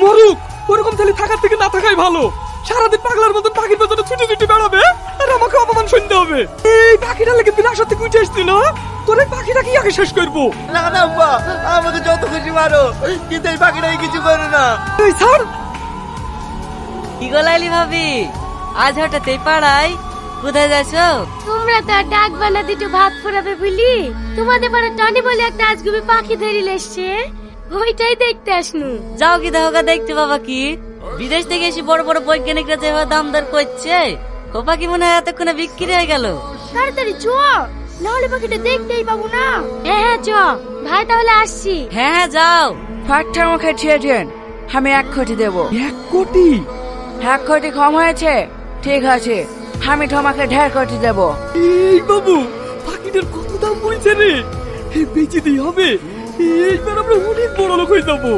মরুক, ওরকম ছেলে থাকার থেকে না থাকাই ভালো। সারাদিন পাগলার মতন পাখির পেছনে ছুটে ছুটে বেড়াবে আর আমাকে অপমান শুনতে হবে। এই পাখিটা লেগে তুই আসার থেকে উঠে এসছিল, তোর এই পাখিটা কি আগে শেষ করবো? না না আব্বা, আমাকে যত খুশি মারো, কিন্তু এই পাখিটাই কিছু করে না। এই স্যার, কি গলাইলি ভাবি, আজ হঠাৎ এই পাড়ায় কোথায় যাচ্ছো? তোমরা তো আর ডাক বানা দুটো ভাত ফুরাবে বলি তোমাদের পাড়া টনি বলে একটা আজগুবি পাখি ধরে এসছে, ওইটাই দেখতে আসনু। যাও কি দেখো দেখতে বাবা, কি বিদেশ থেকে এসে বড় বড় বৈজ্ঞানিকরা যেভাবে দাম দর করছে, ও পাখি মনে হয় এতক্ষণে বিক্রি হয়ে গেল। তাড়াতাড়ি চ, নাহলে পাখিটা দেখতেই পাবো না। হ্যাঁ হ্যাঁ চ ভাই, তাহলে আসছি। হ্যাঁ হ্যাঁ যাও। ফাটটা আমাকে ছিয়েছেন, আমি 1 কোটি দেবো। 1 কোটি? 1 কোটি কম হয়েছে? ঠিক আছে, আমি তোমাকে 1.5 কোটি দেবো। এই বাবু, পাখিটার কত দাম বলছে রে? এই বেচে দিই হবে, এইবার আমরা অনেক বড় লোক হয়ে যাবো।